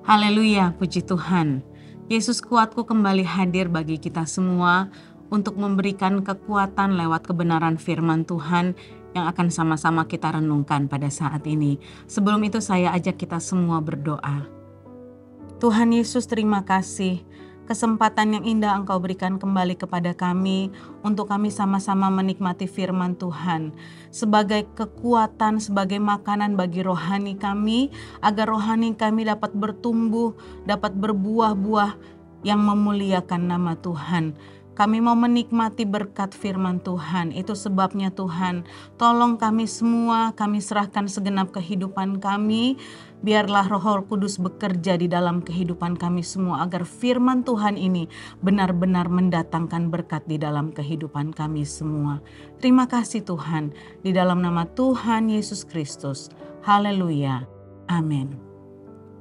Haleluya, puji Tuhan. Yesus kuatku kembali hadir bagi kita semua untuk memberikan kekuatan lewat kebenaran firman Tuhan yang akan sama-sama kita renungkan pada saat ini. Sebelum itu saya ajak kita semua berdoa. Tuhan Yesus, terima kasih kesempatan yang indah Engkau berikan kembali kepada kami untuk kami sama-sama menikmati firman Tuhan sebagai kekuatan, sebagai makanan bagi rohani kami, agar rohani kami dapat bertumbuh, dapat berbuah-buah yang memuliakan nama Tuhan. Kami mau menikmati berkat firman Tuhan. Itu sebabnya Tuhan, tolong kami semua, kami serahkan segenap kehidupan kami. Biarlah Roh Kudus bekerja di dalam kehidupan kami semua agar firman Tuhan ini benar-benar mendatangkan berkat di dalam kehidupan kami semua. Terima kasih Tuhan, di dalam nama Tuhan Yesus Kristus. Haleluya. Amin.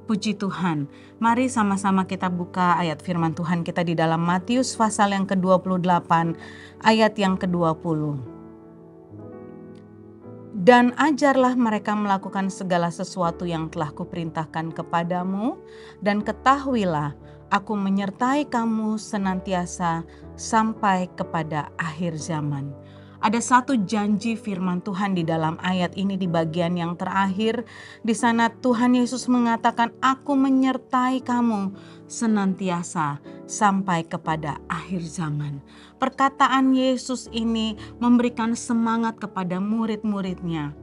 Puji Tuhan, mari sama-sama kita buka ayat firman Tuhan kita di dalam Matius pasal yang ke-28 ayat yang ke-20. Dan ajarlah mereka melakukan segala sesuatu yang telah kuperintahkan kepadamu, dan ketahuilah aku menyertai kamu senantiasa sampai kepada akhir zaman. Ada satu janji firman Tuhan di dalam ayat ini di bagian yang terakhir. Di sana Tuhan Yesus mengatakan, aku menyertai kamu senantiasa sampai kepada akhir zaman. Perkataan Yesus ini memberikan semangat kepada murid-muridnya,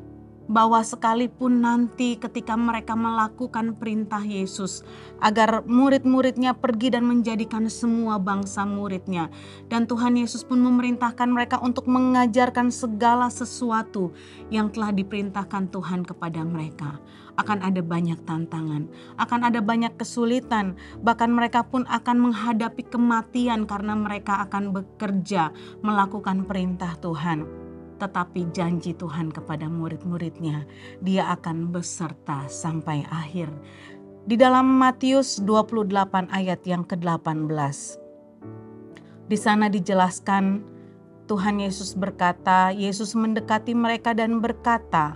bahwa sekalipun nanti ketika mereka melakukan perintah Yesus agar murid-muridnya pergi dan menjadikan semua bangsa muridnya, dan Tuhan Yesus pun memerintahkan mereka untuk mengajarkan segala sesuatu yang telah diperintahkan Tuhan kepada mereka. Akan ada banyak tantangan, akan ada banyak kesulitan, bahkan mereka pun akan menghadapi kematian karena mereka akan bekerja melakukan perintah Tuhan. Tetapi janji Tuhan kepada murid-muridnya, dia akan beserta sampai akhir. Di dalam Matius 28 ayat yang ke-18. Di sana dijelaskan Tuhan Yesus berkata, Yesus mendekati mereka dan berkata,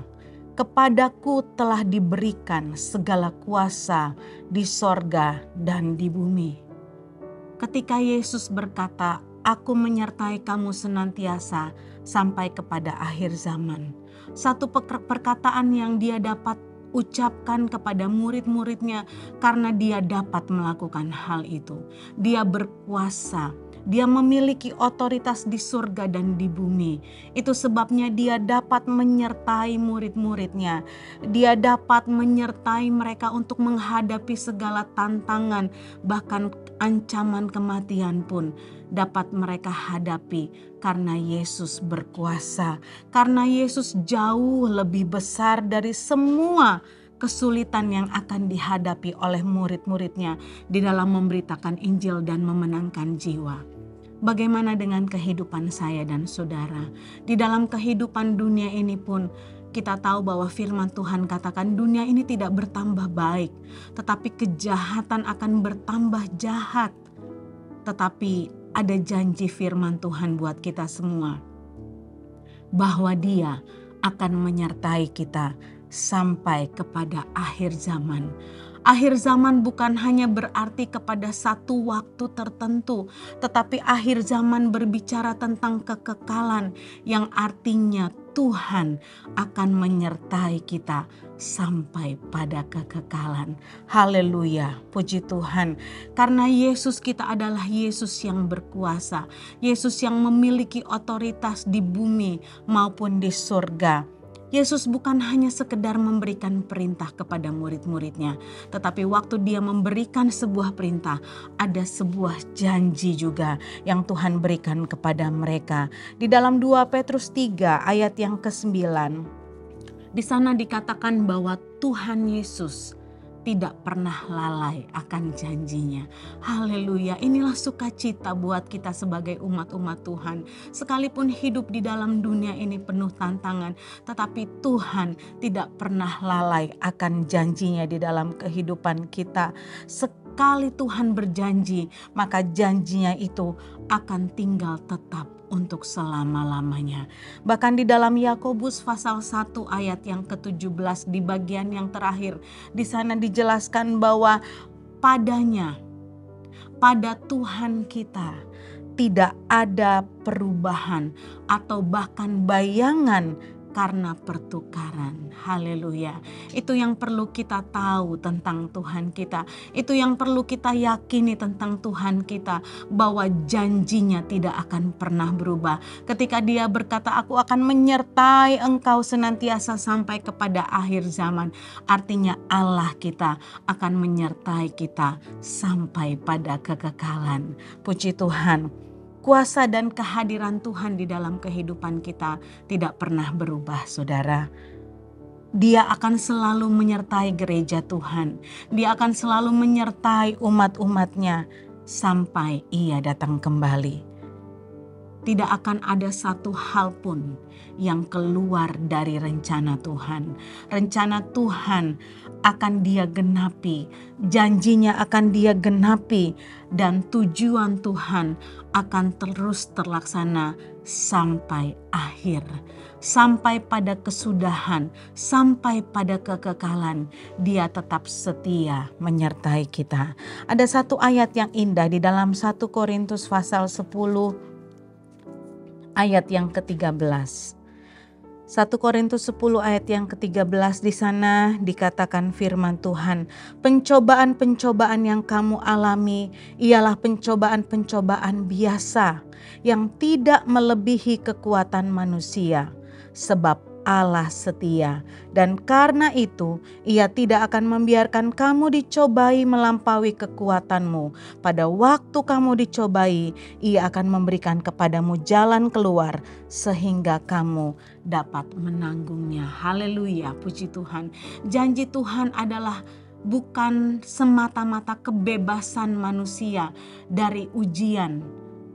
kepadaku telah diberikan segala kuasa di sorga dan di bumi. Ketika Yesus berkata, aku menyertai kamu senantiasa sampai kepada akhir zaman. Satu perkataan yang dia dapat ucapkan kepada murid-muridnya karena dia dapat melakukan hal itu. Dia berkuasa. Dia memiliki otoritas di surga dan di bumi. Itu sebabnya dia dapat menyertai murid-muridnya. Dia dapat menyertai mereka untuk menghadapi segala tantangan, bahkan ancaman kematian pun dapat mereka hadapi karena Yesus berkuasa. Karena Yesus jauh lebih besar dari semua kesulitan yang akan dihadapi oleh murid-muridnya di dalam memberitakan Injil dan memenangkan jiwa. Bagaimana dengan kehidupan saya dan saudara? Di dalam kehidupan dunia ini pun kita tahu bahwa firman Tuhan katakan dunia ini tidak bertambah baik, tetapi kejahatan akan bertambah jahat. Tetapi ada janji firman Tuhan buat kita semua, bahwa Dia akan menyertai kita sampai kepada akhir zaman. Akhir zaman bukan hanya berarti kepada satu waktu tertentu, tetapi akhir zaman berbicara tentang kekekalan yang artinya Tuhan akan menyertai kita sampai pada kekekalan. Haleluya, puji Tuhan. Karena Yesus kita adalah Yesus yang berkuasa, Yesus yang memiliki otoritas di bumi maupun di surga. Yesus bukan hanya sekedar memberikan perintah kepada murid-muridnya, tetapi waktu dia memberikan sebuah perintah, ada sebuah janji juga yang Tuhan berikan kepada mereka. Di dalam 2 Petrus 3 ayat yang ke-9, di sana dikatakan bahwa Tuhan Yesus tidak pernah lalai akan janjinya. Haleluya, inilah sukacita buat kita sebagai umat-umat Tuhan. Sekalipun hidup di dalam dunia ini penuh tantangan, tetapi Tuhan tidak pernah lalai akan janjinya di dalam kehidupan kita. Sekali Tuhan berjanji, maka janjinya itu akan tinggal tetap untuk selama-lamanya. Bahkan di dalam Yakobus pasal 1 ayat yang ke-17 di bagian yang terakhir, di sana dijelaskan bahwa padanya, pada Tuhan kita, tidak ada perubahan atau bahkan bayangan karena pertukaran. Haleluya. Itu yang perlu kita tahu tentang Tuhan kita. Itu yang perlu kita yakini tentang Tuhan kita, bahwa janjinya tidak akan pernah berubah. Ketika Dia berkata, aku akan menyertai engkau senantiasa sampai kepada akhir zaman. Artinya Allah kita akan menyertai kita sampai pada kekekalan. Puji Tuhan. Kuasa dan kehadiran Tuhan di dalam kehidupan kita tidak pernah berubah, saudara. Dia akan selalu menyertai gereja Tuhan. Dia akan selalu menyertai umat-umatnya sampai Ia datang kembali. Tidak akan ada satu hal pun yang keluar dari rencana Tuhan. Rencana Tuhan akan Dia genapi, janjinya akan Dia genapi, dan tujuan Tuhan akan terus terlaksana sampai akhir. Sampai pada kesudahan, sampai pada kekekalan, Dia tetap setia menyertai kita. Ada satu ayat yang indah di dalam 1 Korintus pasal 10 ayat yang ke-13. 1 Korintus 10 ayat yang ke-13, di sana dikatakan firman Tuhan, pencobaan-pencobaan yang kamu alami ialah pencobaan-pencobaan biasa yang tidak melebihi kekuatan manusia, sebab Allah setia, dan karena itu Ia tidak akan membiarkan kamu dicobai melampaui kekuatanmu. Pada waktu kamu dicobai, Ia akan memberikan kepadamu jalan keluar sehingga kamu dapat menanggungnya. Haleluya, puji Tuhan. Janji Tuhan adalah bukan semata-mata kebebasan manusia dari ujian.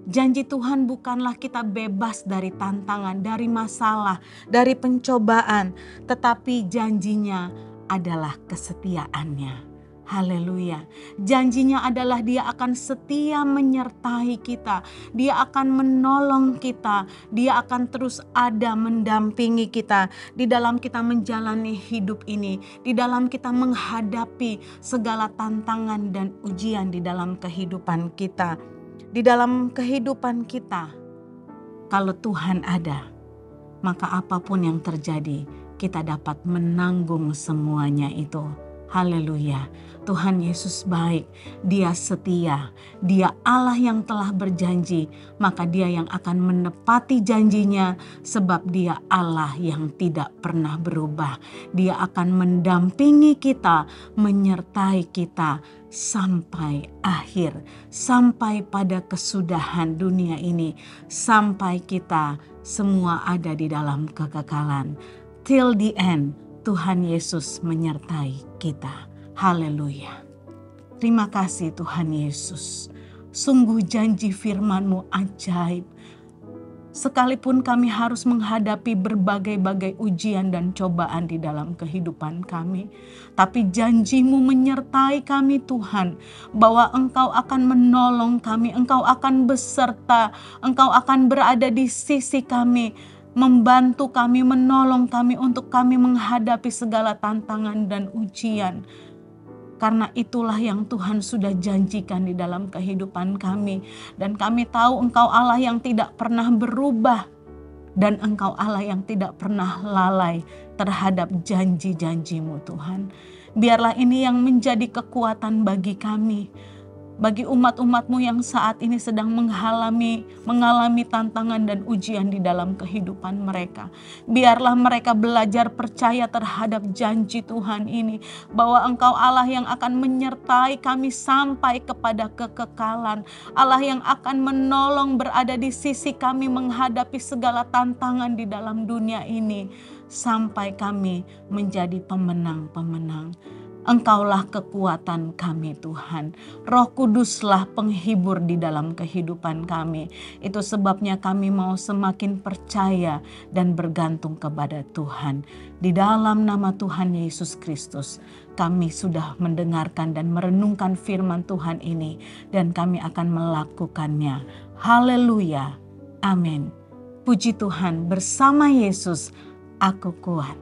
Janji Tuhan bukanlah kita bebas dari tantangan, dari masalah, dari pencobaan, tetapi janjinya adalah kesetiaannya. Haleluya. Janjinya adalah Dia akan setia menyertai kita. Dia akan menolong kita. Dia akan terus ada mendampingi kita di dalam kita menjalani hidup ini, di dalam kita menghadapi segala tantangan dan ujian di dalam kehidupan kita. Di dalam kehidupan kita, kalau Tuhan ada, maka apapun yang terjadi, kita dapat menanggung semuanya itu. Haleluya. Tuhan Yesus baik, Dia setia, Dia Allah yang telah berjanji, maka Dia yang akan menepati janjinya, sebab Dia Allah yang tidak pernah berubah. Dia akan mendampingi kita, menyertai kita sampai akhir, sampai pada kesudahan dunia ini, sampai kita semua ada di dalam kekekalan. Till the end, Tuhan Yesus menyertai kita. Haleluya. Terima kasih Tuhan Yesus. Sungguh janji firman-Mu ajaib. Sekalipun kami harus menghadapi berbagai-bagai ujian dan cobaan di dalam kehidupan kami, tapi janji-Mu menyertai kami Tuhan, bahwa Engkau akan menolong kami, Engkau akan beserta, Engkau akan berada di sisi kami, membantu kami, menolong kami untuk kami menghadapi segala tantangan dan ujian. Karena itulah yang Tuhan sudah janjikan di dalam kehidupan kami. Dan kami tahu Engkau Allah yang tidak pernah berubah. Dan Engkau Allah yang tidak pernah lalai terhadap janji-janji-Mu Tuhan. Biarlah ini yang menjadi kekuatan bagi kami. Bagi umat-umat-Mu yang saat ini sedang mengalami tantangan dan ujian di dalam kehidupan mereka. Biarlah mereka belajar percaya terhadap janji Tuhan ini, bahwa Engkau Allah yang akan menyertai kami sampai kepada kekekalan. Allah yang akan menolong berada di sisi kami menghadapi segala tantangan di dalam dunia ini, sampai kami menjadi pemenang-pemenang. Engkaulah kekuatan kami Tuhan. Roh Kuduslah penghibur di dalam kehidupan kami. Itu sebabnya kami mau semakin percaya dan bergantung kepada Tuhan. Di dalam nama Tuhan Yesus Kristus, kami sudah mendengarkan dan merenungkan firman Tuhan ini, dan kami akan melakukannya. Haleluya. Amin. Puji Tuhan, bersama Yesus aku kuat.